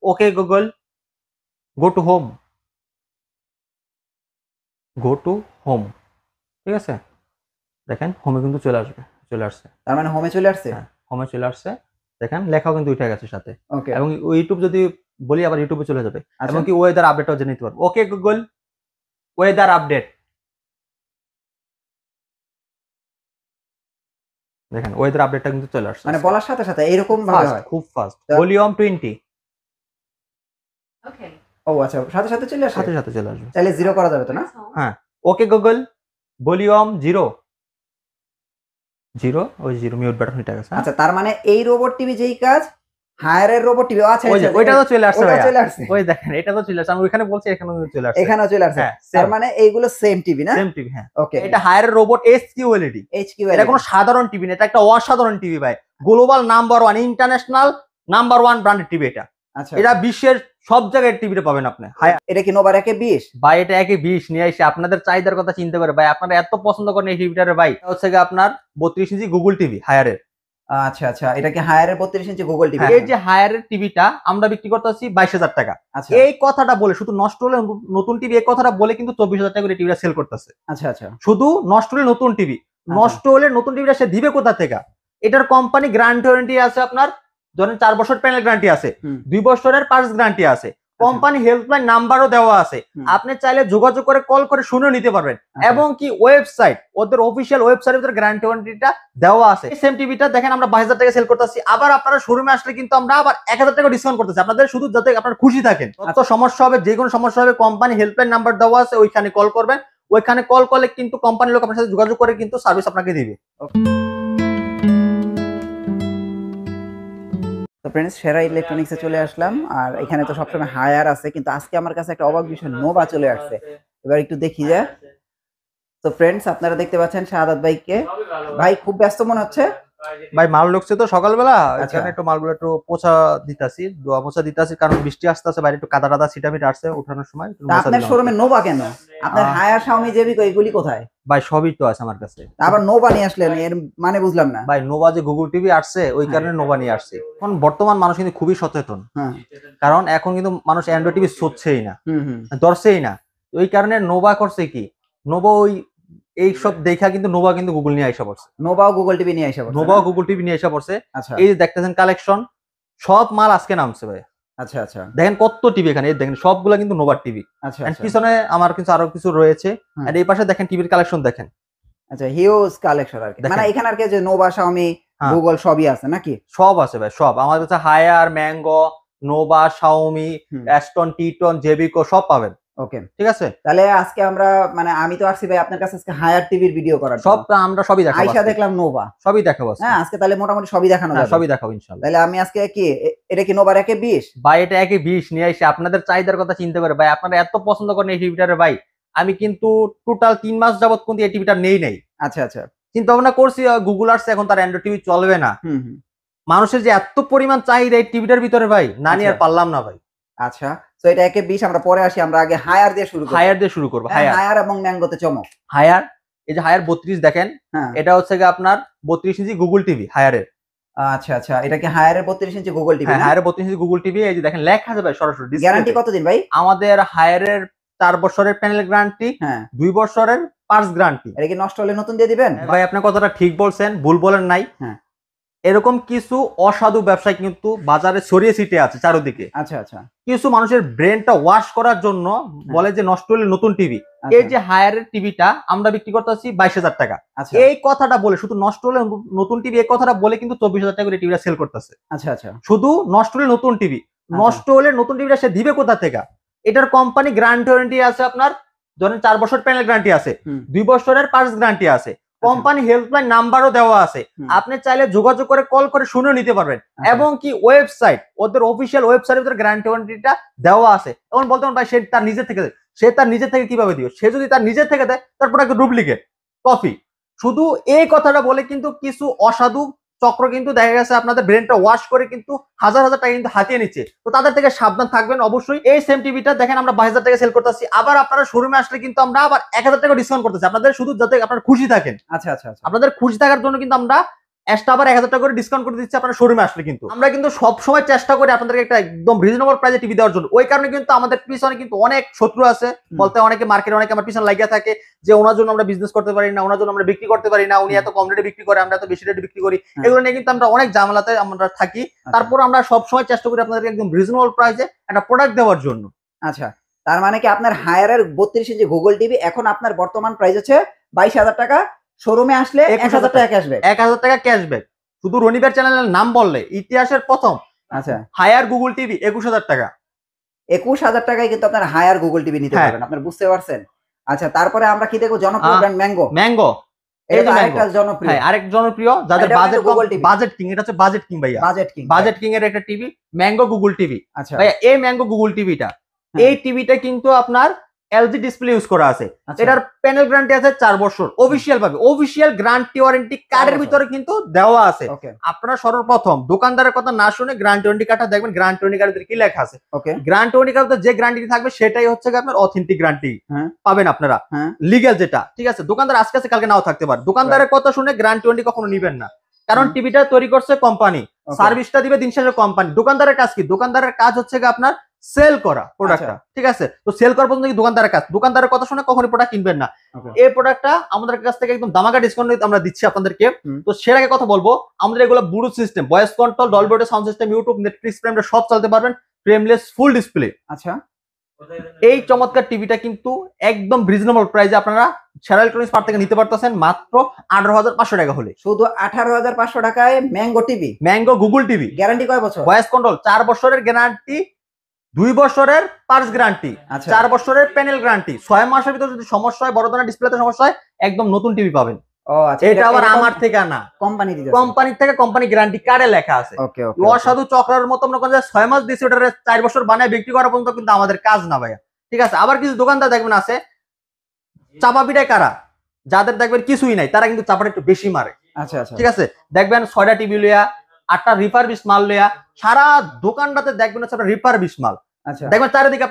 Okay Google go to home, go to home. ঠিক আছে, দেখেন হোমে কিন্তু চলে আসছে। তার মানে হোমে চলে আসছে। হ্যাঁ, হোমে চলে আসছে, দেখেন লেখাও কিন্তু উঠে গেছে সাথে। ওকে। এবং ইউটিউব যদি বলি আবার ইউটিউবে চলে যাবে। আচ্ছা। এবং কি ওয়েদার আপডেটও জেনে নিতে পারবো। ওকে গুগল ওয়েদার আপডেট, দেখেন ওয়েদার আপডেটটা কিন্তু চলে আসছে। মানে বলার সাথে সাথে এরকম ভাবে হয়, খুব ফাস্ট। ভলিউম 20, ওকে। ও আচ্ছা, সাথে সাথে চলে আসে, সাথে সাথে চলে আসবে। তাহলে জিরো করা যাবে তো না? হ্যাঁ, ওকে গুগল ভলিউম 0, ওই 0 মিউট বাটন হয়ে গেছে। আচ্ছা, তার মানে এই রোবট টিভি যেই কাজ হায়ারের রোবট টিভি, আচ্ছা ওইটা তো চলে আসছে ভাইয়া, চলে আসছে। ওই দেখেন এটা তো চলে আসছে, আমি ওখানে বলছি এখানেও চলে আসছে, এখানেও চলে আসছে। হ্যাঁ, তার মানে এইগুলো সেম টিভি না? সেম টিভি, হ্যাঁ। ওকে, এটা হায়ারের রোবট এইচকিউএলইডি। এটা কোনো সাধারণ টিভি না, এটা একটা অসাধারণ টিভি ভাই। Global number 1, international number 1 branded TV এটা। আচ্ছা, এটা বিশ্বের সব জায়গায় টিভিতে পাবেন আপনি। এটা কি নোভার 120? ভাই এটা 120 নিয়ে এসে আপনাদের চাহিদার কথা চিন্তা করে ভাই, আপনারা এত পছন্দ করেন এই টিভিটারে ভাই। হচ্ছে কি আপনার 32 ইঞ্চি গুগল টিভি হায়ারের। আচ্ছা আচ্ছা, এটা কি হায়ারের 32 ইঞ্চি গুগল টিভি? এই যে হায়ারের টিভিটা আমরা বিক্রি করতেছি 22,000 টাকা। আচ্ছা, এই কথাটা বলে শুধু নষ্ট হলে নতুন টিভি, এই কথাটা বলে কিন্তু 24,000 টাকা করে টিভিটা সেল করতেছে। আচ্ছা আচ্ছা, শুধু নষ্ট হলে নতুন টিভি, নষ্ট হলে নতুন টিভিটা সে দিবে কোথা থেকে? এটার কোম্পানি গ্যারান্টি ওয়ারেন্টি আছে আপনার, ধরেন 4 বছর প্যানেল গ্যারান্টি আছে, 2 বছরের পার্টস গ্যারান্টি আছে, কোম্পানি হেল্পলাইন নাম্বারও দেওয়া আছে, আপনি চাইলে যোগাযোগ করে কল করে শুনে নিতে পারবেন। এবং কি ওয়েবসাইট, ওদের অফিসিয়াল ওয়েবসাইটের গ্যারান্টি ওয়ারেন্টিটা দেওয়া আছে। সেম টিভিটা দেখেন আমরা 22,000 টাকা সেল করতেছি, আবার আপনারা শোরুমে আসলে কিন্তু আমরা আবার 1,000 টাকা ডিসকাউন্ট করতেছি আপনাদের, শুধু যাতে আপনারা খুশি থাকেন। তো সমস্যা হবে, যে কোনো সমস্যা হবে, কোম্পানি হেল্পলাইন নাম্বার দেওয়া আছে, ওইখানে কল করবেন। ওইখানে কল করলে কিন্তু কোম্পানির লোক আপনার সাথে যোগাযোগ করে কিন্তু সার্ভিস আপনাকে দিবে। তো ফ্রেন্ডস, সেরা ইলেকট্রনিক্সে চলে আসলাম, আর এখানে তো সবসময় হায়ার আছে, কিন্তু আজকে আমার কাছে একটা অবাক বিষয়, নোভা চলে আসছে। এবার একটু দেখি যে। তো ফ্রেন্ডস, আপনারা দেখতে পাচ্ছেন শাহাদাত ভাইকে। ভাই খুব ব্যস্ত মনে হচ্ছে। ভাই মাল ঢুকছে তো সকালবেলা, এখানে একটু মালগুলো একটু পোছা দিতাছি, দোয়া মোছা দিতাছি, কারণ বৃষ্টি আসতেছে, বাইরে একটু কাদা টাদা ছিটামিটা আসছে ওঠানোর সময়। আপনার শোরুমে নোভা কেন? আপনার হায়ার, শাওমি, জেবিকো এগুলি কোথায়? ভাই সবই তো আছে আমার কাছে। আবার নোভা নিয়ে আসলেন, এর মানে বুঝলাম না। ভাই নোভা যে গুগল টিভি আসছে ওই কারণে নোভা নিয়ে আসছে। এখন বর্তমান মানুষ কিন্তু খুবই সচেতন, কারণ এখন কিন্তু মানুষ অ্যান্ড্রয়েড টিভি ছুঁচ্ছেই না, ধরছেই না। ওই কারণে নোভা করছে কি, নোভা ওই এই সব দেখা কিন্তু নোভা কিন্তু গুগল নিয়ে আইসা পড়ছে, নোভাও গুগল টিভি নিয়ে আইসা পড়ছে, নোভাও গুগল টিভি নিয়ে আইসা পড়ছে। আচ্ছা, এই যে দেখতেছেন কালেকশন, সব মাল আজকে নামছে ভাই। আচ্ছা আচ্ছা, দেখেন কত টিভি এখানে, দেখেন সবগুলা কিন্তু নোভার টিভি। আচ্ছা, পিছনে আমার কিছু আরো কিছু রয়েছে, আর এই পাশে দেখেন টিভির কালেকশন দেখেন। আচ্ছা, হিউজ কালেকশন আর কি, মানে এখানে আর কি যে নোভা, শাওমি, গুগল সবই আছে নাকি? সব আছে ভাই, সব আমার কাছে Haier, mango, Nova, Xiaomi, Aston, Titon, জেবিকো সব পাবেন। ওকে, ঠিক আছে। তাহলে আজকে আমরা, মানে আমি তো আসছি ভাই আপনার কাছে আজকে হায়ার টিভির ভিডিও করার, সব আমরা সবই দেখাবো। আইসা দেখলাম নোভা, সবই দেখাবো। হ্যাঁ, আজকে তাহলে মোটামুটি সবই দেখানো যাবে। সবই দেখাবো ইনশাআল্লাহ। তাহলে আমি আজকে কি, এটা কি নোভার 120? ভাই এটা 120 নিয়ে এসে আপনাদের চাহিদার কথা চিন্তা করে ভাই, আপনারা এত পছন্দ করেন এই টিভিটারে ভাই, আমি কিন্তু টোটাল 3 মাস যাবত কিন্তু এই টিভিটা নেই। আচ্ছা আচ্ছা, চিন্তা ভাবনা করছি, গুগল আসছে, এখন তার অ্যান্ড্রয়েড টিভি চলবে না। মানুষের যে এত পরিমাণ চাহিদা এই টিভিটার ভিতরে ভাই, না নিয়ে আর পারলাম না ভাই। আচ্ছা, তো এটা 120, আমরা পরে আসি, আমরা আগে হায়ার দিয়ে শুরু করব। হায়ার দিয়ে শুরু করব। হায়ার এবং ম্যাঙ্গোতে চমক। হায়ার, এই যে হায়ার 32 দেখেন, এটা হচ্ছে কি আপনার 32 ইঞ্চি গুগল টিভি হায়ারের। আচ্ছা আচ্ছা, এটা কি হায়ারের 32 ইঞ্চি গুগল টিভি? হ্যাঁ, হায়ারের 32 ইঞ্চি গুগল টিভি। এই যে দেখেন লেখা আছে ভাই সরাসরি। গ্যারান্টি কতদিন ভাই? আমাদের হায়ারের 4 বছরের প্যানেল গ্যারান্টি, 2 বছরের পার্টস গ্যারান্টি। এটা কি নষ্ট হলে নতুন দিয়ে দিবেন? ভাই আপনার কথাটা ঠিক বলছেন, ভুল বলেন নাই। এরকম কিছু অসাধু ব্যবসায়ী কিন্তু বাজারে ছড়িয়ে ছিটিয়ে আছে চারিদিকে। আচ্ছা আচ্ছা, কিছু মানুষের ব্রেনটা ওয়াশ করার জন্য বলে যে নষ্ট হলে নতুন টিভি। এই যে হায়ারের টিভিটা আমরা বিক্রি করতেছি 22,000 টাকা। এই কথাটা বলে শুধু নষ্ট হলে নতুন টিভি, এই কথাটা বলে কিন্তু 24,000 টাকা করে টিভিটা সেল করতেছে। আচ্ছা আচ্ছা, শুধু নষ্ট হলে নতুন টিভি, নষ্ট হলে নতুন টিভিটা সে দিবে কোথা থেকে? এটার কোম্পানি গ্যারান্টি ওয়ারেন্টি আছে আপনার, ধরেন 4 বছর প্যানেল গ্যারান্টি আছে, 2 বছরের পার্টস গ্যারান্টি আছে, কোম্পানি হেল্পলাইন নাম্বারও দেওয়া আছে, আপনি চাইলে যোগাযোগ করে কল করে শুনে নিতে পারবেন। এবং কি ওয়েবসাইট, ওদের অফিসিয়াল ওয়েবসাইটের গ্যারান্টি ওয়ারেন্টিটা দেওয়া আছে। এখন বলতে পারেন ভাই সে তার নিজের থেকে কিভাবে দিবে? সে যদি তার নিজের থেকে দেয় তার প্রোডাক্ট ডুপ্লিকেট কপি। শুধু এই কথাটা বলে কিন্তু কিছু অসাধু চক্র কিন্তু দেখা গেছে আপনাদের ব্রেনটা ওয়াশ করে কিন্তু হাজার হাজার টাকা কিন্তু হাতিয়ে নিচ্ছে। তো তাদের থেকে সাবধান থাকবেন অবশ্যই। এই সেম টিভিটা দেখেন আমরা 22,000 টাকা সেল করতেছি, আবার আপনারা শোরুমে আসলে কিন্তু আমরা আবার 1,000 টাকা ডিসকাউন্ট করতেছি আপনাদের, শুধু যাতে আপনারা খুশি থাকেন। আচ্ছা আচ্ছা, আপনাদের খুশি থাকার জন্য কিন্তু আমরা এক্সট্রা আবার 1000 টাকা করে ডিসকাউন্ট করে দিচ্ছি আপনারা শোরুমে আসলে। কিন্তু আমরা কিন্তু সব সময় চেষ্টা করি আপনাদেরকে একটা একদম রিজনেবল প্রাইসে টিভি দেওয়ার জন্য। ওই কারণে কিন্তু আমাদের পিছনে কিন্তু অনেক শত্রু আছে, বলতে অনেকে মার্কেটে অনেকে আমার পিছনে লাগিয়ে থাকে যে ওনার জন্য আমরা বিজনেস করতে পারি না, ওনার জন্য আমরা বিক্রি করতে পারি না, উনি এত কম রেটে বিক্রি করে, আমরা এত বেশি রেটে বিক্রি করি। এগুলো নিয়ে কিন্তু আমরা অনেক ঝামেলাতে আমরা থাকি। তারপর আমরা সব সময় চেষ্টা করি আপনাদেরকে একদম রিজনেবল প্রাইসে একটা প্রোডাক্ট দেওয়ার জন্য। আচ্ছা, তার মানে কি আপনার হায়ারের 32 ইঞ্চি গুগল টিভি এখন আপনার বর্তমান প্রাইস হচ্ছে 22,000 টাকা, শোরুমে আসলে 1000 টাকা ক্যাশব্যাক। 1000 টাকা ক্যাশব্যাক। শুধু রনিবের চ্যানেলের নাম বললে ইতিহাসের প্রথম আচ্ছা, হায়ার গুগল টিভি 21,000 টাকা। 21,000 টাকায় কিন্তু আপনার হায়ার গুগল টিভি নিতে পারবেন, আপনারা বুঝতে পারছেন। আচ্ছা, তারপরে আমরা কি দেখবো, জনপ্রিয় ব্র্যান্ড ম্যাঙ্গো। ম্যাঙ্গো এই যে আরেকটা জনপ্রিয়, হ্যাঁ আরেক জনপ্রিয় যাদের budget Google TV, budget king. এটা হচ্ছে বাজেট কিং ভাইয়া, বাজেট কিং এর একটা টিভি ম্যাঙ্গো গুগল টিভি। আচ্ছা ভাইয়া এই ম্যাঙ্গো গুগল টিভিটা, এই টিভিটা কিন্তু আপনার এলজি ডিসপ্লে ইউজ করা আছে। এটার প্যানেল গ্যারান্টি আছে 4 বছর অফিশিয়াল ভাবে, অফিশিয়াল গ্যারান্টি ওয়ারেন্টি কার্ডের ভিতরে কিন্তু দেওয়া আছে। আপনারা সর্বপ্রথম দোকানদারের কথা না শুনে গ্যারান্টি ওয়ারেন্টি কার্ডটা দেখবেন, গ্যারান্টি ওয়ারেন্টি কার্ডের কি লেখা আছে। গ্যারান্টি ওয়ারেন্টি কার্ডে যে গ্যারান্টি থাকবে সেটাই হচ্ছে আপনার অথেন্টিক গ্যারান্টি পাবেন আপনারা, লিগ্যাল যেটা। ঠিক আছে, দোকানদার আজকে আছে কালকে নাও থাকতে পারে। দোকানদারের কথা শুনে গ্যারান্টি ওয়ারেন্টি কখনো নিবেন না, কারণ টিভিটা তৈরি করছে কোম্পানি, সার্ভিসটা দিবে দিন শেষে কোম্পানি। দোকানদারের কাজ কি? দোকানদারের কাজ হচ্ছে আপনার সেল করা প্রোডাক্টটা। ঠিক আছে, তো সেল করার পর্যন্ত দোকানদারের কাজ, দোকানদারের কথা শুনে কখনোই প্রোডাক্ট কিনবেন না। এই প্রোডাক্টটা আমাদের কাছ থেকে একদম দামাকা ডিসকাউন্ট আমরা দিচ্ছি আপনাদেরকে। তো সের আগে কথা বলবো, আমাদের এগুলো Bluetooth system, voice control, Dolby audio sound system, YouTube, Netflix, Prime সব চালাতে পারবেন, ফ্রেমলেস ফুল ডিসপ্লে। আচ্ছা, এই চমৎকার টিভিটা কিন্তু একদম রিজনেবল প্রাইসে আপনারা সেরা ইলেকট্রনিক্স পার্ট থেকে নিতে পারতেছেন মাত্র 18,500 টাকা হলে। শুধু 18,500 টাকায় mango TV, mango Google TV. Guarantee কয় বছর? ভয়েস কন্ট্রোল 4 বছরের গ্যারান্টি, 2 বছরের পার্টস গ্যারান্টি, 4 বছরের প্যানেল গ্যারান্টি। 6 মাসের ভিতরে যদি সমস্যা হয়, বড় ধরনের ডিসপ্লেতে সমস্যা হয়, একদম নতুন টিভি পাবেন। ও আচ্ছা, এটা আবার আমার থেকে না, কোম্পানি দিতেছে, কোম্পানি থেকে, কোম্পানি গ্যারান্টি কার্ডে লেখা আছে। ওকে ওকে, অসাধু চক্রের মতো মনে করেন যে 6 মাস দিছে, ওটারে 4 বছর বানায় বিক্রি করা পর্যন্ত কিন্তু আমাদের কাজ না ভাইয়া। ঠিক আছে, আবার কিছু দোকানদার দেখবেন আছে চাপা পিটায় কারা, যাদের দেখবেন কিছুই নাই, তারা কিন্তু চাপাটা একটু বেশি মারে। আচ্ছা আচ্ছা, ঠিক আছে, দেখবেন 6টা টিভি লইয়া 8টা রিফারবিশ মাল লইয়া সারা দোকানটাতে দেখবেন হচ্ছে আপনার রিফারবিশ মাল। আচ্ছা, দেখবেন চারিদিকে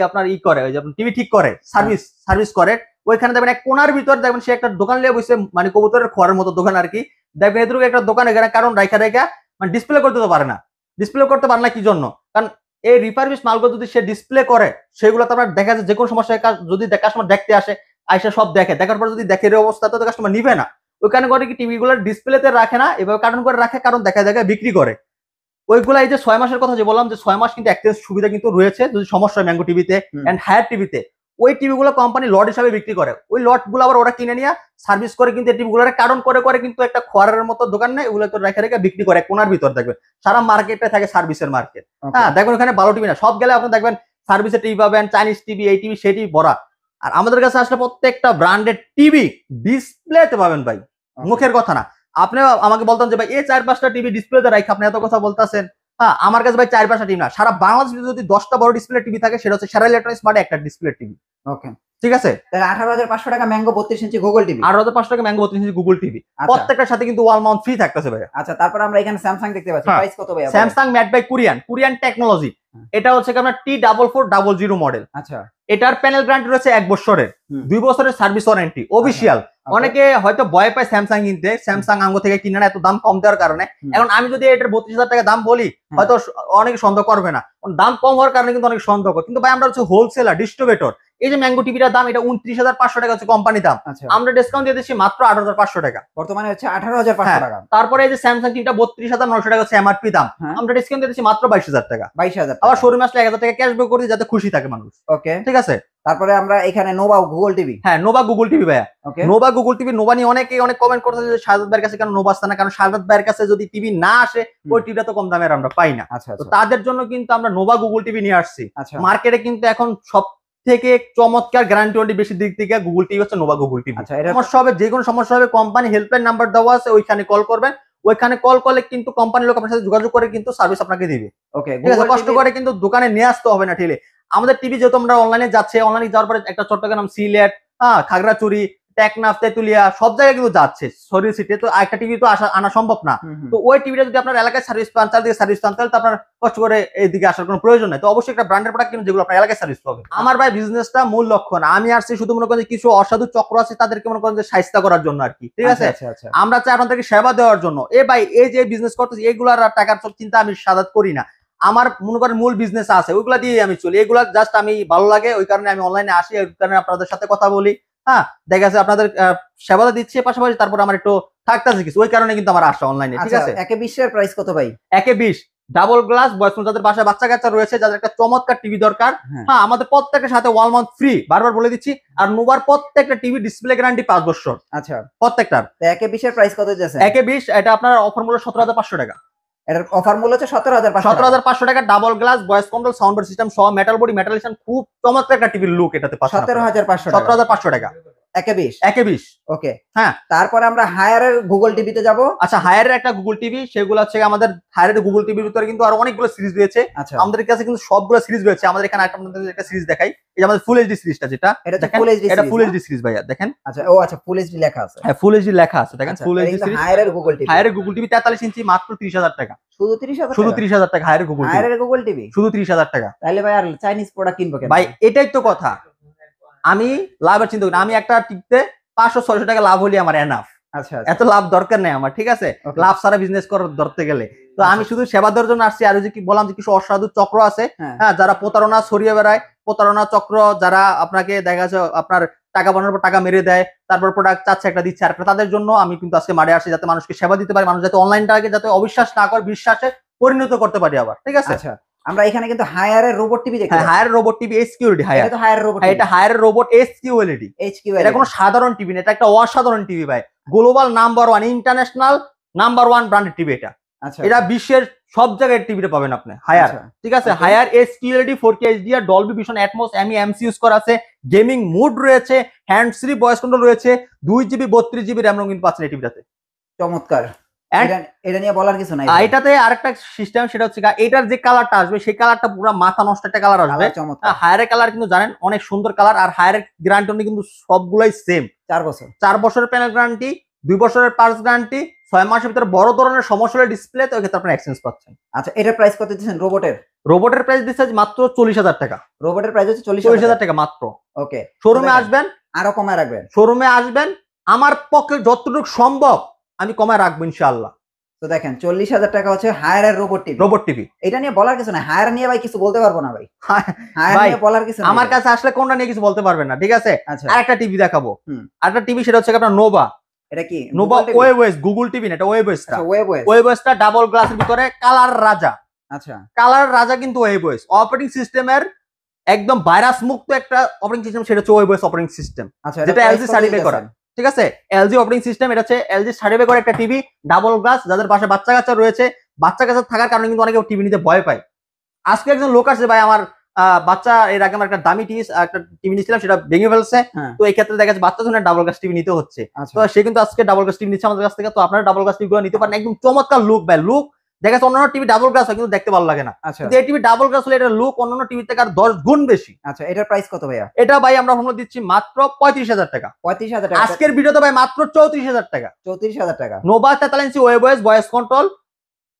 আপনার ই করে, ওই যে টিভি ঠিক করে, সার্ভিস করে। ওইখানে দেখবেন এক কোনার ভিতরে দেখবেন সে একটা দোকান লিয়ে বসে, মানে কবুতরের খড়ের মতো দোকান আর কি। দেখবেন এদের একটা দোকান এখানে, কারণ রাইখা মানে ডিসপ্লে করতে তো পারে না। ডিসপ্লে করতে পারে না কি জন্য? কারণ এই রিফারবিশ মালগুলো যদি সে ডিসপ্লে করে, সেগুলো তো আপনার দেখা যায় যে কোনো সমস্যায় যদি কাস্টমার দেখতে আসে, আইসা সব দেখে, দেখার পর যদি দেখে এর অবস্থা, তো কাস্টমার নিবে না। ওইখানে করে কি টিভি গুলো ডিসপ্লেতে রাখে না, এভাবে কার্টন করে রাখে, কারণ দেখা বিক্রি করে ওইগুলা। এই যে 6 মাসের কথা যে বললাম, যে 6 মাস কিন্তু এক্সচেঞ্জ সুবিধা কিন্তু রয়েছে যদি সমস্যা হয় ম্যাঙ্গো টিভিতে এন্ড হায়ার টিভিতে। ওই টিভি গুলো কোম্পানি লট হিসাবে বিক্রি করে, ওই লট গুলো আবার ওরা কিনে নিয়ে সার্ভিস করে কিন্তু এই টিভি গুলো কার্টন করে কিন্তু একটা খোয়ারের মতো দোকান নেই, ওগুলো তো রেখে বিক্রি করে কোনার ভিতর। দেখবেন সারা মার্কেটে থাকে সার্ভিসের মার্কেট। হ্যাঁ, দেখবেন ওখানে ভালো টিভি না, সব গেলে আপনি দেখবেন সার্ভিসের টিভি পাবেন, চাইনিজ টিভি, এই টিভি সেই টিভি ভরা। আর আমাদের কাছে আসলে প্রত্যেকটা ব্র্যান্ডেড টিভি ডিসপ্লেতে পাবেন ভাই, মুখের কথা না। আপনি আমাকে বলতেন যে ভাই এই 4-5টা টিভি ডিসপ্লেতে রাখি, আপনি এত কথা বলতেছেন। হ্যাঁ, আমার কাছে ভাই 4-5টা টিভি না, সারা বাংলাদেশে যদি 10টা বড় ডিসপ্লে টিভি থাকে, সেটা হচ্ছে সেরা ইলেকট্রনিক্স মার্টে একটা ডিসপ্লে টিভি। ওকে, ঠিক আছে, তাহলে 18,500 টাকা ম্যাঙ্গো 32 ইঞ্চি গুগল টিভি, 18,500 টাকা ম্যাঙ্গো 32 ইঞ্চি গুগল টিভি, প্রত্যেকটার সাথে কিন্তু ওয়াল মাউন্ট ফ্রি থাকতেছে ভাই। আচ্ছা, তারপর আমরা এখানে স্যামসাং দেখতে পাচ্ছি, প্রাইস কত ভাই? Samsung made by Korean technology. এটা হচ্ছে আপনার T4400 মডেল। আচ্ছা, এটার প্যানেল গ্যারান্টি রয়েছে 1 বছরের, 2 বছরের সার্ভিস ওয়ারেন্টি অফিশিয়াল। অনেকে হয়তো ভয় পায় স্যামসাং কিনতে, স্যামসাং আঙ্গো থেকে কিনে না এত দাম কম দেওয়ার কারণে। এখন আমি যদি এটার 32,000 টাকা দাম বলি, হয়তো অনেকে সন্দেহ করবে না, দাম কম হওয়ার কারণে কিন্তু অনেক সন্দেহ করে। কিন্তু ভাই আমরা হচ্ছে হোলসেলার, ডিস্ট্রিবিউটর। এই যে ম্যাঙ্গো টিভিটার দাম, এটা 29,500 টাকা হচ্ছে কোম্পানি দাম, আমরা ডিসকাউন্ট দিয়ে দিচ্ছি মাত্র 8,500 টাকা, বর্তমানে হচ্ছে 18,500 টাকা। তারপরে এই যে স্যামসাং টিভিটা 32,900 টাকা হচ্ছে এমআরপি দাম, আমরা ডিসকাউন্ট দিয়ে দিচ্ছি মাত্র 22,000 টাকা। 22,000, আবার শোরুমে আসলে 1,000 টাকা ক্যাশব্যাক করে দিই, যাতে খুশি থাকে মানুষ। ওকে, ঠিক আছে, তারপরে আমরা এখানে নোভা গুগল টিভি। হ্যাঁ, নোভা গুগল টিভি ভাইয়া। নোভা গুগল টিভি, নোভা নিয়ে অনেক কমেন্ট করতেছে যে শাহাদাত ভাইয়ের কাছে কেন নোভা আসছে না, কারণ শাহাদাত ভাইয়ের কাছে যদি টিভি না আসে, ওই টিভিটা তো কম দামের আমরা পাই না। তো তাদের জন্য কিন্তু আমরা নোভা গুগল টিভি নিয়ে আসছি। মার্কেটে কিন্তু এখন সব থেকে চমৎকার গ্যারান্টি ওয়ারেন্টি বেশি দিক থেকে গুগল টিভি হচ্ছে নোভা গুগল টিভি। সমস্যা হবে, যে কোনো সমস্যা হবে, কোম্পানি হেল্পলাইন নাম্বার দেওয়া আছে, ওইখানে কল করবেন। ওইখানে কল করলে কিন্তু কোম্পানির লোক আপনার সাথে যোগাযোগ করে কিন্তু সার্ভিস আপনাকে দিবে। ওকে, কষ্ট করে কিন্তু দোকানে নিয়ে আসতে হবে না ঠেলে। আমাদের টিভি যেহেতু আমরা অনলাইনে যাচ্ছে, অনলাইনে যাওয়ার পরে একটা চট্টগ্রাম, সিলেট, খাগড়াছড়ি, টেকনাফ, তেতুলিয়া সব জায়গায় কিন্তু যাচ্ছে সরি সিটি, তো একটা টিভি তো আনা সম্ভব না। তো ওই টিভিটা যদি আপনার এলাকায় সার্ভিস পান, চারদিকে সার্ভিস পান, তাহলে তো আপনার কষ্ট করে এইদিকে আসার কোনো প্রয়োজন নাই। তো অবশ্যই একটা ব্র্যান্ডের প্রোডাক্ট কিনুন যেগুলো আপনার এলাকায় সার্ভিস পাবে। আমার ভাই বিজনেসটা মূল লক্ষ্য না, আমি আসছি শুধু মনে করেন কিছু অসাধু চক্র আছে তাদেরকে মনে করেন যে সাহায্য করার জন্য আর কি, ঠিক আছে। আমরা চাই আপনাদেরকে সেবা দেওয়ার জন্য। ভাই এই যে বিজনেস করতেছি এগুলার টাকার চিন্তা আমি সাদাত করি না, আমার মনে করেন মূল বিজনেস আছে ওইগুলা দিয়ে আমি চলি, এগুলা জাস্ট আমি ভালো লাগে ওই কারণে আমি অনলাইনে আসি, ওই কারণে আপনাদের সাথে কথা বলি। হ্যাঁ, দেখা যাচ্ছে আপনাদের সেবা দিচ্ছে পাশাপাশি তারপর আমার একটু থাকতেছে কিছু, ওই কারণে কিন্তু আমার আসা অনলাইনে, ঠিক আছে। একে 20 এর প্রাইস কত ভাই? একে 20 ডাবল গ্লাস বয়স, যাদের বাসায় বাচ্চা কাচ্চা রয়েছে, যাদের একটা চমৎকার টিভি দরকার, হ্যাঁ আমাদের প্রত্যেকটা সাথে 1 মান্থ ফ্রি, বারবার বলে দিচ্ছি। আর নোভার প্রত্যেকটা টিভি ডিসপ্লে গ্যারান্টি 5 বছর। আচ্ছা, প্রত্যেকটার। একে 20 এর প্রাইস কত দিয়েছেন? একে 20 এটা আপনার অফার মূল্য 17,500 টাকা। এটার অফার মূল্য হচ্ছে 17,500 টাকা। Double glass voice control sound bar system সহ মেটাল বডি মেটালিশন, খুব চমৎকার একটা টিভির লুক এটাতে পাচ্ছেন। 17,500 টাকা একে 20। একে 20। ওকে, হ্যাঁ। তারপরে আমরা হায়ারের গুগল টিভিতে যাব। আচ্ছা, হায়ারের একটা গুগল টিভি, সেগুলো হচ্ছে আমাদের হায়ারের গুগল টিভির ভিতরে কিন্তু আরো অনেকগুলো সিরিজ রয়েছে। আমাদের কাছে কিন্তু সবগুলো সিরিজ রয়েছে। আমাদের এখানে একটা সিরিজ দেখাই, এই যে আমাদের ফুল এইচডি সিরিজটা, যেটা এটা ফুল এইচডি, এটা ফুল এইচডি সিরিজ ভাইয়া দেখেন। আচ্ছা, ও আচ্ছা, ফুল এইচডি লেখা আছে। হ্যাঁ, ফুল এইচডি লেখা আছে দেখেন, ফুল এইচডি সিরিজ। হায়ারের গুগল টিভি, হায়ারের গুগল টিভি 43 ইঞ্চি মাত্র 30,000 টাকা। শুধু 30,000 শুধু 30,000 টাকা হায়ারের গুগল টিভি শুধু 30,000 টাকা। তাহলে ভাই আর চাইনিজ প্রোডাক্ট কিনবো কেন ভাই? এটাই তো কথা, আমি লাভের চিন্তা করি না, আমি একটা টিপতে 500-600 টাকা লাভ হলে আমার এনাফ। আচ্ছা, এত লাভ দরকার নেই আমার, ঠিক আছে। লাভ ছাড়া বিজনেস করার ধরতে গেলে তো আমি শুধু সেবা দেওয়ার জন্য আসছি। আর ওই যে কি বললাম যে কিছু অসাধু চক্র আছে, হ্যাঁ, যারা প্রতারণা ছড়িয়ে বেড়ায়, প্রতারণা চক্র যারা আপনাকে দেখা যাচ্ছে আপনার টাকা বানানোর পর টাকা মেরে দেয়, তারপর প্রোডাক্ট চাচ্ছে একটা দিচ্ছে আর একটা, তাদের জন্য আমি কিন্তু আজকে মাঠে আসি, যাতে মানুষকে সেবা দিতে পারি, মানুষ যাতে অনলাইনটাকে যাতে অবিশ্বাস না করে বিশ্বাসে পরিণত করতে পারি আবার, ঠিক আছে। আচ্ছা, আমরা এখানে কিন্তু হায়ারের রোবট টিভি দেখি। হ্যাঁ, হায়ার রোবট টিভি এইচকিউএলইডি। হায়ার এটা হায়ার রোবট, এটা হায়ার রোবট এইচকিউএলইডি। এটা কোনো সাধারণ টিভি না, এটা একটা অসাধারণ টিভি ভাই। গ্লোবাল নাম্বার 1, ইন্টারন্যাশনাল নাম্বার 1 ব্র্যান্ডের টিভি এটা। আচ্ছা, এটা বিশ্বের সব জায়গায় টিভিতে পাবেন আপনি হায়ার, ঠিক আছে। Haier HQLED 4K HDR Dolby Vision Atmos MC use করা আছে, গেমিং মোড রয়েছে, হ্যান্ড ফ্রি ভয়েস কন্ট্রোল রয়েছে, 2GB 32GB র‍্যাম রঙিন পাচ্ছেন এই টিভিটাতে। চমৎকার। এটা নিয়ে বলার কিছু নাই। এটাতে আরেকটা সিস্টেম, সেটা হচ্ছে এটার যে কালারটা আসবে সেই কালারটা পুরো মাথা নষ্ট একটা কালার আসবে। হায়ারের কালার কিন্তু জানেন অনেক সুন্দর কালার। আর হায়ারের গ্যারান্টি কিন্তু সবগুলাই সেম, 4 বছর। 4 বছরের প্যানেল গ্যারান্টি, 2 বছরের পার্টস গ্যারান্টি, 6 মাসের ভিতরে বড় ধরনের সমস্যা হলে ডিসপ্লে, তো এক্ষেত্রে আপনি এক্সচেঞ্জ পাচ্ছেন। আচ্ছা, এটার প্রাইস কত দিচ্ছেন? রোবটের প্রাইস দিচ্ছে মাত্র 40,000 টাকা। রোবটের প্রাইস হচ্ছে 40,000 টাকা মাত্র। ওকে, শোরুমে আসবেন, আরো কমায় রাখবেন। শোরুমে আসবেন, আমার পক্ষে যতটুকু সম্ভব আমি কমায় রাখবো ইনশাআল্লাহ। তো দেখেন 40,000 টাকা হচ্ছে হায়ারের রোবট টিভি। এটা নিয়ে বলার কিছু না, হায়ার নিয়ে ভাই কিছু বলতে পারবো না ভাই। হায়ার নিয়ে বলার কিছু না, আমার কাছে আসলে কোনটা নিয়ে কিছু বলতে পারবেন না, ঠিক আছে। আরেকটা টিভি দেখাবো, আরেকটা টিভি, সেটা হচ্ছে আপনার নোভা। এটা কি? নোভা ওয়েবওয়েস গুগল টিভি না, এটা ওয়েবওয়েসটা। ওয়েবওয়েসটা ডাবল গ্লাসের ভিতরে কালার রাজা। আচ্ছা, কালার রাজা কিন্তু ওয়েবওয়েস অপারেটিং সিস্টেমের একদম ভাইরাস মুক্ত একটা অপারেটিং সিস্টেম, সেটা হচ্ছে ওয়েবওয়েস অপারেটিং সিস্টেম, যেটা এলজি সার্টিফাই করা, ঠিক আছে। এলজি অপারেটিং সিস্টেম, এটা হচ্ছে এলজি সার্টিফাই করা একটা টিভি, ডাবল গ্লাস। যাদের পাশে বাচ্চা কাচ্চা রয়েছে, বাচ্চা কাচ্চা থাকার কারণে কিন্তু অনেকে টিভি নিতে ভয় পায়। আজকে একজন লোক আসছে, ভাই আমার বাচ্চা, এর আগে আমার একটা দামি টিভি নিয়েছিলাম, সেটা ভেঙে ফেলছে, তো এই ক্ষেত্রে দেখা যাচ্ছে বাচ্চার জন্য ডাবল গ্লাস টিভি নিতে হচ্ছে। তো সে কিন্তু আজকে ডাবল গ্লাস টিভি নিচ্ছে আমাদের কাছ থেকে। তো আপনারা ডাবল গ্লাস টিভি গুলো নিতে পারেন, একদম চমৎকার লুক ভাই, লুক দেখা যাচ্ছে অন্যান্য টিভি ডাবল গ্লাস হয় কিন্তু দেখতে ভালো লাগে না, কিন্তু এই টিভি ডাবল গ্লাস হলে এটা লুক অন্যান্য টিভি থেকে আর 10 গুণ বেশি। আচ্ছা, এটার প্রাইস কত ভাইয়া? এটা ভাই আমরা মূল্য দিচ্ছি মাত্র 35,000 টাকা। 35,000 টাকা আজকের ভিডিওতে ভাই মাত্র 34,000 টাকা। 34,000 টাকা। Nova 43 inch webOS voice control,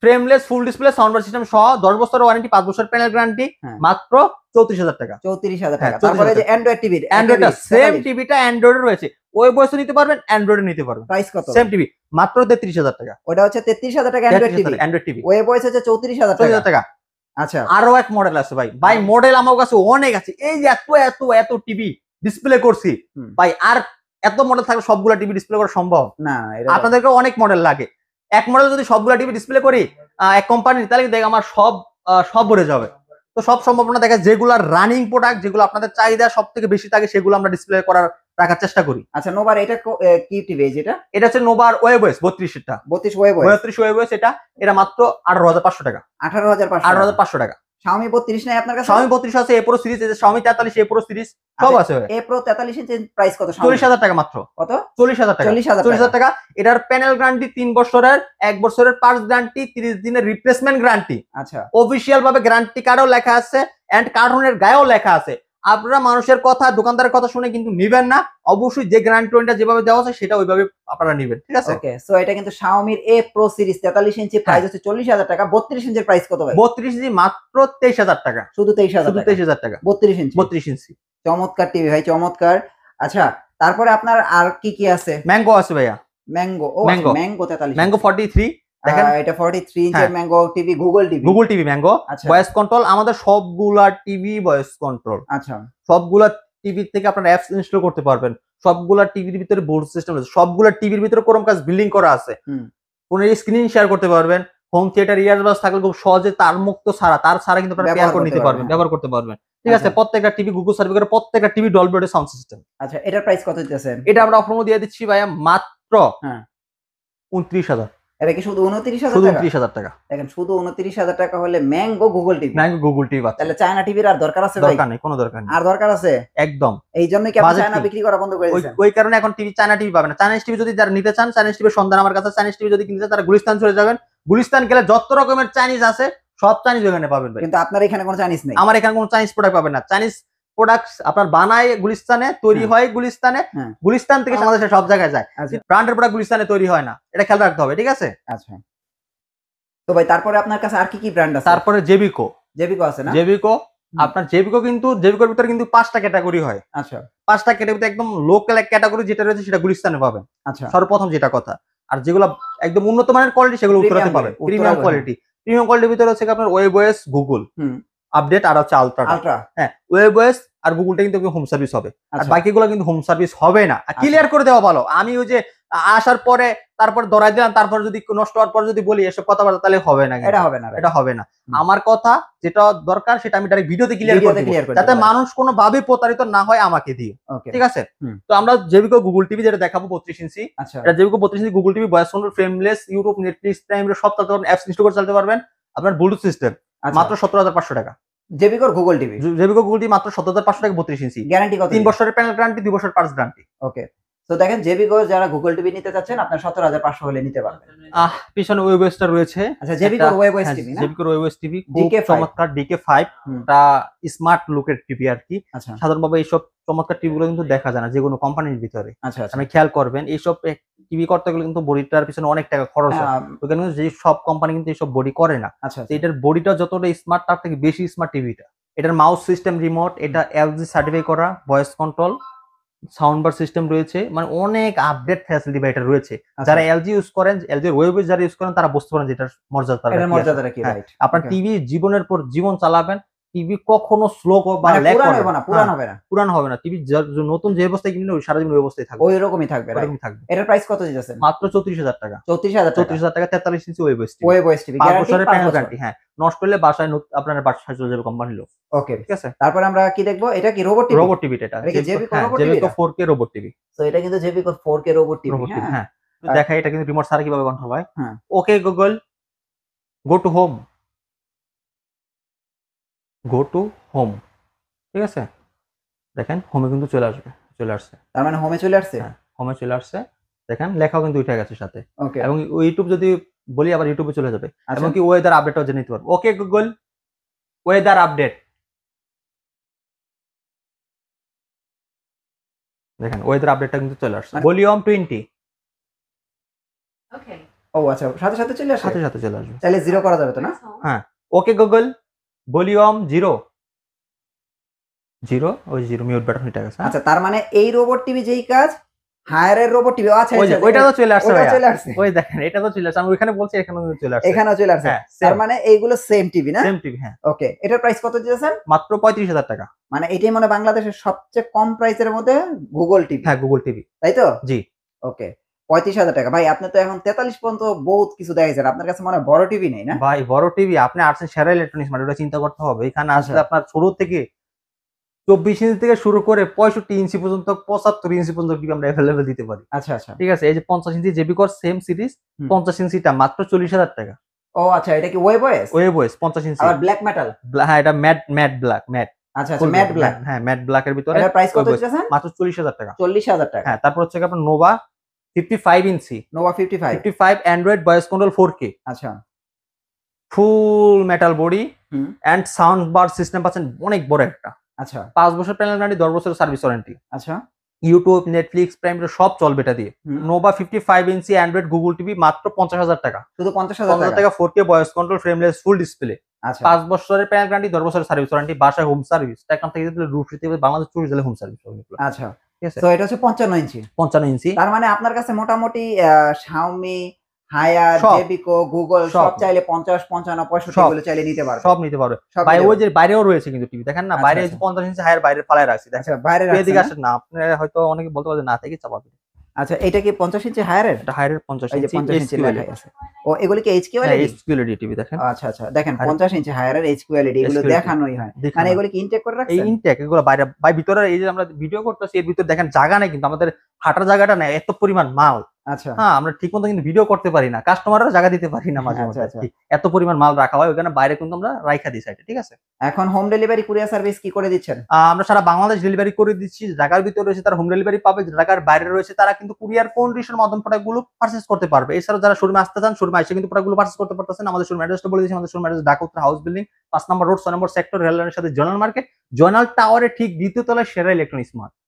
frameless full display sound bar system সহ 10 বছরের ওয়ারেন্টি, 5 বছরের প্যানেল গ্যারান্টি, মাত্র 34,000 টাকা। 34,000 টাকা। তারপরে যে অ্যান্ড্রয়েড টিভি, অ্যান্ড্রয়েডটা সেম টিভিটা অ্যান্ড্রয়েডে রয়েছে, ওয়েবওয়েসও নিতে পারবেন, অ্যান্ড্রয়েডে নিতে পারবেন। প্রাইস কত? সেম টিভি মাত্র 33,000 টাকা। ওটা হচ্ছে 33,000 টাকা অ্যান্ড্রয়েড টিভি। ওয়েবওয়েস হচ্ছে 34,000 টাকা। আচ্ছা, আরো এক মডেল আছে ভাই মডেল আমার কাছে অনেক আছে। এই যে এত এত এত টিভি ডিসপ্লে করছি ভাই, আর এত মডেল থাকলে সবগুলা টিভি ডিসপ্লে করা সম্ভব না। আপনাদেরকে অনেক মডেল লাগে। এক মডেল যদি সবগুলা টিভি ডিসপ্লে করি এক কোম্পানির, তাহলে দেখ আমার সব ভরে যাবে। তো সব সম্ভাবনা দেখা, যেগুলো রানিং প্রোডাক্ট, যেগুলো আপনাদের চাহিদা সব থেকে বেশি থাকে, সেগুলো আমরা ডিসপ্লে করার রাখার চেষ্টা করি। আচ্ছা, নোভার এটা কি টিভি? এটা হচ্ছে নোভার ওয়েবওয়েস 32 টা 32 ওয়েবওয়েস। এটা মাত্র 18,500 টাকা। 18,500 টাকা। Xiaomi 32 নাই আপনার কাছে? Xiaomi 32 আছে, A Pro সিরিজ, এই যে Xiaomi 43, A Pro সিরিজ সব আছে। A Pro 43 ইঞ্চি প্রাইস কত? 40,000 টাকা মাত্র। কত? 40,000 টাকা। 40,000 টাকা। এটার প্যানেল গ্যারান্টি 3 বছরের, 1 বছরের পার্টস গ্যারান্টি, 30 দিনের রিপ্লেসমেন্ট গ্যারান্টি। আচ্ছা, অফিশিয়াল ভাবে গ্যারান্টি কার্ডও লেখা আছে এন্ড কার্টুনের গায়েও লেখা আছে আপনারা মানুষের কথা, দোকানদারের কথা শুনে কিন্তু নিবেন না। অবশ্যই যে গ্যারান্টি ওয়ারেন্টি যেভাবে দেওয়া আছে সেটা ওইভাবে আপনারা নিবেন, ঠিক আছে? ওকে, সো এটা কিন্তু Xiaomi A Pro series 43 inch, price হচ্ছে 40,000 টাকা। 32 ইঞ্চির প্রাইস কত ভাই? 32 ইঞ্চি মাত্র 23,000 টাকা, শুধু 23,000 শুধু টাকা। 23,000 টাকা, 32 ইঞ্চি। 32 ইঞ্চি। চমৎকার টিভি ভাই, চমৎকার। আচ্ছা, তারপরে আপনার আর কি কি আছে? ম্যাঙ্গো আছে ভাইয়া, ম্যাঙ্গো। ও Mango। ম্যাঙ্গো 43 ম্যাঙ্গো 43 দেখেন, এটা 43 ইঞ্চের হ্যাঁ। Mango TV, Google TV. Google TV mango, আচ্ছা ভয়েস কন্ট্রোল। আমাদের সবগুলা টিভি ভয়েস কন্ট্রোল, আচ্ছা সবগুলা টিভি থেকে আপনারা অ্যাপস ইনস্টল করতে পারবেন। সবগুলা টিভির ভিতরে বোর্ড সিস্টেম আছে, সবগুলা টিভির ভিতরে ক্রোমকাস্ট বিল্ডিং করা আছে। হুম। ফোনে স্ক্রিন শেয়ার করতে পারবেন। হোম থিয়েটার ইয়ারবাস থাকলে খুব সহজে তার মুক্ত ছাড়া, তার ছাড়া কিন্তু আপনারা পেয়ার করে নিতে পারবেন, ব্যবহার করতে পারবেন, ঠিক আছে? আচ্ছা। প্রত্যেকটা টিভি গুগল সার্ভে করে প্রত্যেকটা TV Dolby audio sound system. আচ্ছা, এটার প্রাইস কত দিতেছেন? এটা আমরা অফার দিয়ে দিচ্ছি ভাইয়া মাত্র হ্যাঁ 29,000, এটা কি শুধু 29,000 শুধু টাকা? 29,000 টাকা। দেখেন, শুধু 29,000 টাকা হলে mango Google TV. Mango Google TV আছে, তাহলে চায়না টিভির আর দরকার আছে ভাই? দরকার নেই, কোনো দরকার নেই, আর দরকার আছে? একদম। এই জন্য কি আপনি Budget চায়না কি? বিক্রি করা বন্ধ করে দিয়েছেন? ওই কারণে এখন টিভি, চায়না টিভি পাবেন না। চাইনিজ টিভি যদি যারা নিতে চান, চাইনিজ টিভির সন্ধান আমার কাছে। চাইনিজ টিভি যদি কিনতে চান তারা গুলিস্তান চলে যাবেন। গুলিস্তান গেলে যত রকমের চাইনিজ আছে সব চাইনিজ ওখানে পাবেন ভাই। কিন্তু আপনার এখানে কোনো চাইনিজ নেই। আমার এখানে কোনো চাইনিজ প্রোডাক্ট পাবেন না। চাইনিজ প্রোডাক্ট আপনার বানায় গুলিস্তানে, তৈরি হয় গুলিস্তানে, হ্যাঁ। গুলিস্তান থেকে বাংলাদেশের সব জায়গায় যায়। আচ্ছা ব্র্যান্ডের প্রোডাক্ট গুলিস্তানে তৈরি হয় না, এটা খেয়াল রাখতে হবে, ঠিক আছে? আচ্ছা। তো ভাই তারপরে আপনার কাছে আর কি কি ব্র্যান্ড আছে? তারপরে জেবিকো, জেবিকো আছে না? জেবিকো আপনার জেবিকো কিন্তু জেবিকোর ভিতরে কিন্তু 5টা ক্যাটাগরি হয়। আচ্ছা 5টা ক্যাটাগরিতে একদম লোকাল ক্যাটাগরি যেটা রয়েছে সেটা গুলিস্তানে পাবেন আচ্ছা সর্বপ্রথম, যেটা কথা। আর যেগুলো একদম উন্নত মানের কোয়ালিটি সেগুলো উত্তরাতে পাবেন, প্রিমিয়াম কোয়ালিটি। প্রিমিয়াম কোয়ালিটির ভিতরে হচ্ছে আপনার ওয়েবওএস, গুগল আপডেট, আর হচ্ছে আলট্রা। হ্যাঁ, ওয়েবওএস আর গুগলটা কিন্তু হোম সার্ভিস হবে, আর বাকিগুলো কিন্তু হোম সার্ভিস হবে না। ক্লিয়ার করে দেওয়া ভালো। আমি ওই যে আসার পরে তারপর দরাই দিলাম, তারপর যদি নষ্ট হওয়ার পর যদি বলি এসব কথাবার্তা, তাহলে হবে না, এটা হবে না, এটা হবে না। আমার কথা যেটা দরকার সেটা আমি ডাইরেক্ট ভিডিওতে ক্লিয়ার করে দেব, যাতে মানুষ কোনো ভাবে প্রতারিত না হয় আমাকে দিয়ে, ঠিক আছে? তো আমরা জেবিকো গুগল টিভি যেটা দেখাবো 32 ইঞ্চি, এটা জেবিকো 32 inch Google TV, voice control, frameless, YouTube, Netflix, Prime সব অ্যাপস ইনস্টল করে চালাতে পারবেন। আপনার ব্লুটুথ সিস্টেম, মাত্র 17,500 টাকা। জেবিকোর গুগল টিভি, জেবিকো গুগল টিভি মাত্র 17,500 টাকা, 32 ইঞ্চি। গ্যারান্টি কত? 3 বছরের প্যানেল গ্যারান্টি, 2 বছর পার্টস গ্যারান্টি। ওকে, তো দেখেন জেবিকো যারা গুগল টিভি নিতে চাচ্ছেন আপনার 17,500 হলে নিতে পারবেন। পিছনে ওয়েবওয়েসটা রয়েছে। আচ্ছা, জেবিকোর ওয়েবওয়েস টিভি না? জেবিকোর ওয়েবওয়েস টিভি খুব DK5 চমৎকার, DK5 টা স্মার্ট লুকের টিভি আর কি। আচ্ছা সাধারণভাবে এইসব চমৎকার টিভিগুলো কিন্তু দেখা যায় না যে কোনো কোম্পানির ভিতরে। আচ্ছা আচ্ছা। আপনি খেয়াল করবেন এইসব টিভি করতে গেলে কিন্তু বডিটার পিছনে অনেক টাকা খরচ হয়। ওখানে কিন্তু যে সব কোম্পানি কিন্তু এইসব বডি করে না। আচ্ছা, এটার বডিটা যতটা স্মার্ট তার থেকে বেশি স্মার্ট টিভিটা। এটার মাউস সিস্টেম, রিমোট, এটা এলজি সার্টিফাই করা, voice control, sound bar system রয়েছে, মানে অনেক আপডেট ফ্যাসিলিটি বা এটা রয়েছে। যারা এলজি ইউজ করেন, এলজি ওয়েবওয়েস যারা ইউজ করেন তারা বুঝতে পারেন যে এটার মর্যাদা কি। রাইট, আপনার টিভি জীবনের পর জীবন চালাবেন, টিভি কখনো স্লো বা ল্যাগ করবে না, পুরানো হবে না। টিভি নতুন যে অবস্থায় কিনলে ওই সারা জীবন ওই অবস্থায় থাকবে, ওই রকমই থাকবে। এটার প্রাইস কত দিতেছেন? মাত্র 34,000 টাকা। 34,000 টাকা, 43 ইঞ্চি ওয়েবওয়েস টিভি, 5 বছরের প্যানেল গ্যারান্টি। হ্যাঁ, নষ্ট হলে বাসায় আপনার বাসায় চলে যাবে কোম্পানি লোক। ওকে, ঠিক আছে। তারপর আমরা কি দেখবো? এটা কি রোবট টিভি? রোবট টিভি, এটা জেবিকো 4K রোবট টিভি। তো এটা কিন্তু জেবিকো 4K রোবট টিভি। হ্যাঁ, দেখা এটা কিন্তু রিমোট ছাড়া কিভাবে কন্ট্রোল হয়। Okay Google, go to home, go to home, ঠিক আছে? দেখেন হোমে কিন্তু চলে আসছে। তার মানে হোমে চলে আসছে। হ্যাঁ, হোমে চলে আসছে। দেখেন লেখাও কিন্তু উঠে গেছে সাথে। ওকে, এবং ইউটিউব যদি বলি আবার ইউটিউবে চলে যাবে। এবং কি ওয়েদার আপডেটও জেনে নিতে পারবো। ওকে গুগল, ওয়েদার আপডেট, দেখেন ওয়েদার আপডেটটা কিন্তু চলে আসছে। ভলিউম 20। ওকে, ও আচ্ছা, সাথে সাথে চলে আসে, সাথে চলে আসবে। তাহলে জিরো করা যাবে তো না? হ্যাঁ, ওকে গুগল, ভলিউম 0, ওই 0 মিউট বাটন হয়ে গেছে। আচ্ছা, তার মানে এই রোবট টিভি যেই কাজ হায়ারের রোবট টিভি আছে, ওইটা তো চলে আসছে, ওই দেখেন এটা তো চলে আসছে। আমি ওখানে বলছি এখানেও চলে আসছে, এখানেও চলে আসছে। তার মানে এইগুলো সেম টিভি না? সেম টিভি, হ্যাঁ। ওকে, এটার প্রাইস কত দিয়েছেন? মাত্র 35,000 টাকা। মানে এটাই মানে বাংলাদেশের সবচেয়ে কম প্রাইসের মধ্যে গুগল টিভি। হ্যাঁ, গুগল টিভি, তাই তো? জি। ওকে, 35,000 টাকা। ভাই আপনি তো এখন 43 পর্যন্ত বহুত কিছু দেখাইছেন, আপনার কাছে মনে হয় বড় টিভি নেই না? ভাই বড় টিভি আপনি আসছেন সেরা ইলেকট্রনিক্স মানে, ওটা চিন্তা করতে হবে। এখানে আসলে আপনার শুরু থেকে 24 ইঞ্চি থেকে শুরু করে 65 ইঞ্চি পর্যন্ত, 75 ইঞ্চি পর্যন্ত টিভি আমরা অ্যাভেলেবল দিতে পারি। আচ্ছা আচ্ছা, ঠিক আছে। এই যে 50 ইঞ্চি জেবিকোর সেম সিরিজ, 50 ইঞ্চিটা মাত্র 40,000 টাকা। ও আচ্ছা, এটা কি ওয়েবওয়েস? ওয়েবওয়েস 50 ইঞ্চি, আর ব্ল্যাক মেটাল? হ্যাঁ, এটা ম্যাট ব্ল্যাক, ম্যাট। আচ্ছা আচ্ছা, ম্যাট ব্ল্যাক। হ্যাঁ, ম্যাট ব্ল্যাকের ভিতরে। এটার প্রাইস কত দিয়েছেন? মাত্র 40,000 টাকা। 40,000 টাকা। হ্যাঁ, তারপর হচ্ছে আপনার Nova 55 inch, Nova 55 Android voice control 4K। আচ্ছা, full metal body and sound bar system পাচ্ছেন অনেক বড় একটা। আচ্ছা 5 বছর প্যানেল গ্যারান্টি, 10 বছরের সার্ভিস ওয়ারেন্টি। আচ্ছা ইউটিউব, নেটফ্লিক্স, প্রাইম সব চলবে এটা দিয়ে। হুম। নোভা 55 ইঞ্চি অ্যান্ড্রয়েড গুগল টিভি মাত্র 50,000 টাকা। শুধু 50,000 50,000 টাকা। টাকা 4K voice control, frameless, full display. আচ্ছা 5 বছরের প্যানেল গ্যারান্টি, 10 বছরের সার্ভিস ওয়ারেন্টি, বাসায় হোম সার্ভিস। টাকা থেকে দিলে রুফ দিতে বাংলাদেশ 24 জেলায় হোম সার্ভিস হবে এগুলো। আচ্ছা ঠিক আছে? তো এটা হচ্ছে 55 ইঞ্চি। 55 ইঞ্চি তার মানে আপনার কাছে মোটামুটি Xiaomi, হায়ার, সব। জেবিকো, গুগল সব। সব চাইলে 50, 55, 65 সব। এগুলো চাইলে নিতে পারবে। সব নিতে পারবে। সব ভাই নিতে ওই পারবে। যে বাইরেও রয়েছে কিন্তু টিভি দেখেন না, আচ্ছা, বাইরে আচ্ছা। 50 ইঞ্চি হায়ার বাইরে ফালায় রাখছি দেখেন। আচ্ছা বাইরে রাখছেন এদিকে না? আসেন না, আপনারা হয়তো অনেকে বলতে পারেন না থেকে চাপাবেন। আচ্ছা এটা কি 50 ইঞ্চি হায়ারের? এটা হায়ারের 50 এই যে ইঞ্চি 50 ইঞ্চি HQLED। লেখাই আছে। ও এগুলো কি HQ হ্যাঁ, LED? HQLED টিভি দেখেন। আচ্ছা আচ্ছা দেখেন আর- 50 ইঞ্চি হায়ারের HQ LED এগুলো HQLED দেখানোই হয়। দেখানো মানে হয়। এগুলো কি ইনটেক করে এই রাখছেন? ইনটেক এগুলো বাইরে ভাই ভিতরে এই যে আমরা ভিডিও করতেছি এর ভিতরে দেখেন জায়গা নাই কিন্তু আমাদের হাঁটার জায়গাটা নাই, এত পরিমাণ মাল। আচ্ছা হ্যাঁ, আমরা ঠিক মতো কিন্তু ভিডিও করতে পারি না, কাস্টমাররা জায়গা দিতে পারি না মাঝে আচ্ছা, মধ্যে আচ্ছা। আরকি। এত পরিমাণ মাল রাখা হয় ওখানে বাইরে কিন্তু আমরা রাইখা দিই সাইডে, ঠিক আছে? এখন হোম ডেলিভারি কুরিয়ার সার্ভিস কি করে দিচ্ছেন? আমরা সারা বাংলাদেশ ডেলিভারি করে দিচ্ছি। ঢাকার ভিতরে রয়েছে তারা হোম ডেলিভারি পাবে, ঢাকার বাইরে রয়েছে তারা কিন্তু কুরিয়ার কন্ডিশনের মাধ্যমে প্রোডাক্টগুলো পারচেজ করতে পারবে। এছাড়াও যারা শোরুমে আসতে চান শোরুমে এসে কিন্তু প্রোডাক্টগুলো পারচেজ করতে পারতেছেন। আমাদের শোরুম অ্যাড্রেসটা বলে দিচ্ছি। আমাদের শোরুম অ্যাড্রেস ঢাকা উত্তর হাউস বিল্ডিং 5 নম্বর রোড 6 নম্বর সেক্টর, রেল লাইনের সাথে জয়নাল মার্কেট, জয়নাল টাওয়ারের ঠিক দ্বিতীয় তলায় সেরা ইলেকট্রনিক্স মার্ট।